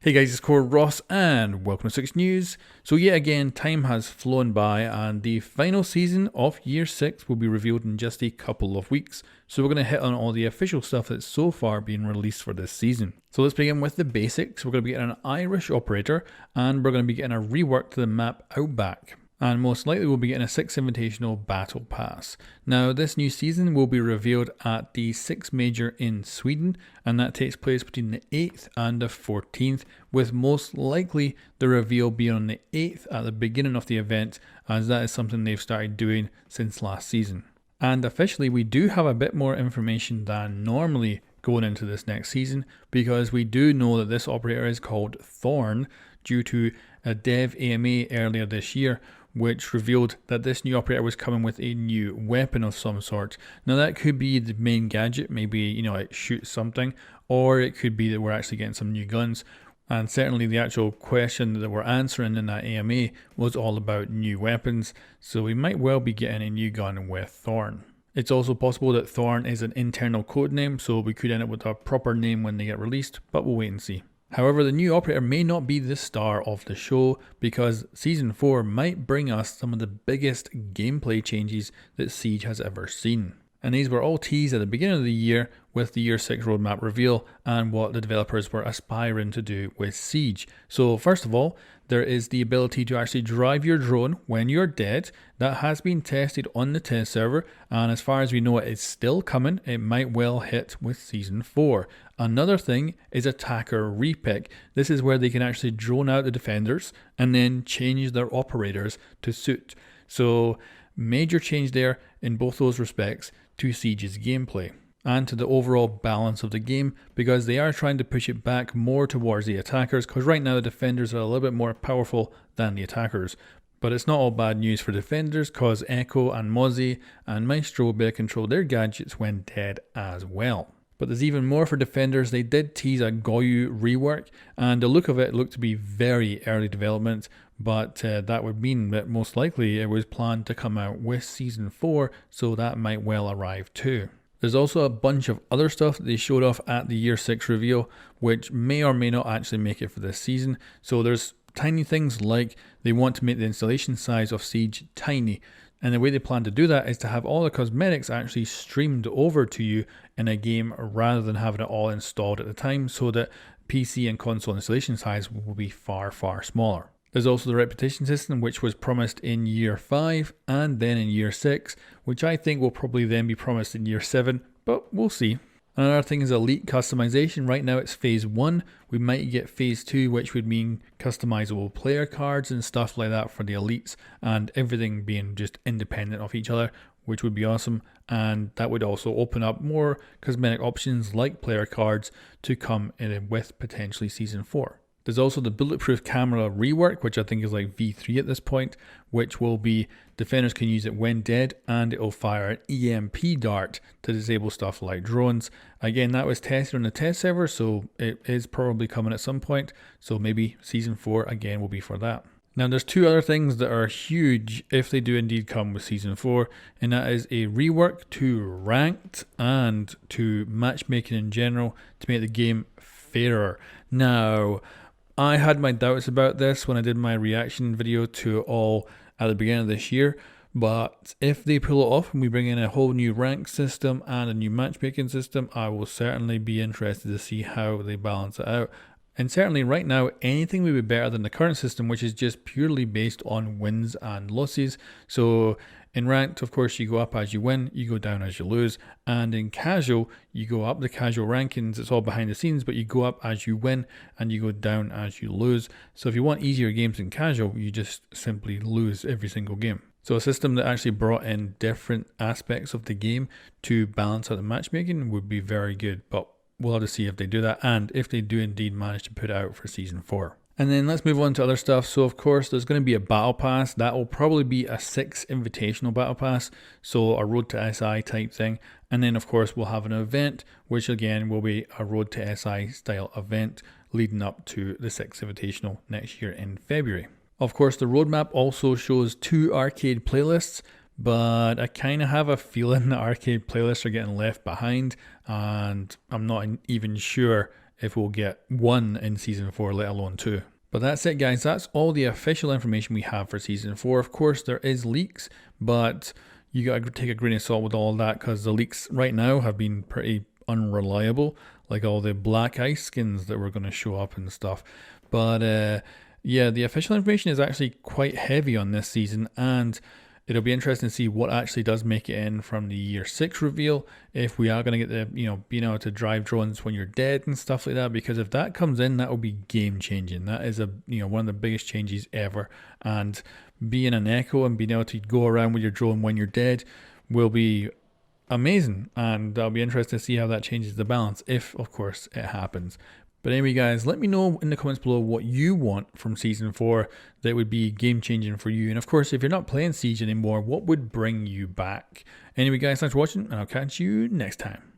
Hey guys, it's Core Ross and welcome to 6 News. So yet again, time has flown by and the final season of Year 6 will be revealed in just a couple of weeks. So we're going to hit on all the official stuff that's so far been released for this season. So let's begin with the basics. We're going to be getting an Irish operator and we're going to be getting a rework to the map Outback. And most likely we'll be getting a 6 Invitational Battle Pass. Now this new season will be revealed at the 6 Major in Sweden, and that takes place between the 8th and the 14th, with most likely the reveal being on the 8th at the beginning of the event, as that is something they've started doing since last season. And officially we do have a bit more information than normally going into this next season, because we do know that this operator is called Thorn due to a dev AMA earlier this year, which revealed that this new operator was coming with a new weapon of some sort. Now that could be the main gadget, maybe it shoots something, or it could be that we're actually getting some new guns. And certainly the actual question that we're answering in that AMA was all about new weapons, so we might well be getting a new gun with Thorn. It's also possible that Thorn is an internal code name, so we could end up with a proper name when they get released, but we'll wait and see. However, the new operator may not be the star of the show, because Season 4 might bring us some of the biggest gameplay changes that Siege has ever seen. And these were all teased at the beginning of the year with the Year 6 roadmap reveal and what the developers were aspiring to do with Siege. So first of all, there is the ability to actually drive your drone when you're dead. That has been tested on the test server, and as far as we know it is still coming. It might well hit with Season 4. Another thing is attacker repick. This is where they can actually drone out the defenders and then change their operators to suit. So major change there in both those respects to Siege's gameplay and to the overall balance of the game, because they are trying to push it back more towards the attackers, because right now the defenders are a little bit more powerful than the attackers. But it's not all bad news for defenders, because Echo and Mozzie and Maestro will be able to control their gadgets when dead as well. But there's even more for defenders. They did tease a Goyo rework, and the look of it looked to be very early development, but that would mean that most likely it was planned to come out with Season 4, so that might well arrive too. There's also a bunch of other stuff that they showed off at the Year 6 reveal, which may or may not actually make it for this season. So there's tiny things like they want to make the installation size of Siege tiny. And the way they plan to do that is to have all the cosmetics actually streamed over to you in a game rather than having it all installed at the time, so that PC and console installation size will be far, far smaller. There's also the reputation system, which was promised in Year 5 and then in Year 6, which I think will probably then be promised in Year 7, but we'll see. Another thing is elite customization. Right now it's Phase 1. We might get Phase 2, which would mean customizable player cards and stuff like that for the elites, and everything being just independent of each other, which would be awesome. And that would also open up more cosmetic options like player cards to come in with potentially Season 4. There's also the bulletproof camera rework, which I think is like V3 at this point, which will be defenders can use it when dead, and it will fire an EMP dart to disable stuff like drones. Again, that was tested on the test server, so it is probably coming at some point. So maybe Season 4 again will be for that. Now there's two other things that are huge if they do indeed come with Season 4, and that is a rework to ranked and to matchmaking in general to make the game fairer. Now, I had my doubts about this when I did my reaction video to it all at the beginning of this year, but if they pull it off and we bring in a whole new rank system and a new matchmaking system, I will certainly be interested to see how they balance it out. And certainly right now, anything would be better than the current system, which is just purely based on wins and losses. So in ranked, of course, you go up as you win, you go down as you lose. And in casual, you go up the casual rankings. It's all behind the scenes, but you go up as you win and you go down as you lose. So if you want easier games in casual, you just simply lose every single game. So a system that actually brought in different aspects of the game to balance out the matchmaking would be very good. But we'll have to see if they do that, and if they do indeed manage to put it out for Season 4. And then let's move on to other stuff. So of course there's going to be a battle pass. That will probably be a 6 invitational battle pass, so a road to SI type thing. And then of course we'll have an event, which again will be a road to SI style event leading up to the 6 invitational next year in February. Of course the roadmap also shows 2 arcade playlists, but I kind of have a feeling the arcade playlists are getting left behind, and I'm not even sure if we'll get 1 in Season 4, let alone 2. But that's it, guys. That's all the official information we have for Season 4. Of course, there is leaks, but you got to take a grain of salt with all that, because the leaks right now have been pretty unreliable, like all the black ice skins that were going to show up and stuff. But yeah, the official information is actually quite heavy on this season, and it'll be interesting to see what actually does make it in from the year 6 reveal, if we are going to get the, being able to drive drones when you're dead and stuff like that, because if that comes in, that will be game changing. That is one of the biggest changes ever, and being an echo and being able to go around with your drone when you're dead will be amazing, and that'll be interesting to see how that changes the balance, if of course it happens. But anyway, guys, let me know in the comments below what you want from Season 4 that would be game-changing for you. And of course, if you're not playing Siege anymore, what would bring you back? Anyway, guys, thanks for watching, and I'll catch you next time.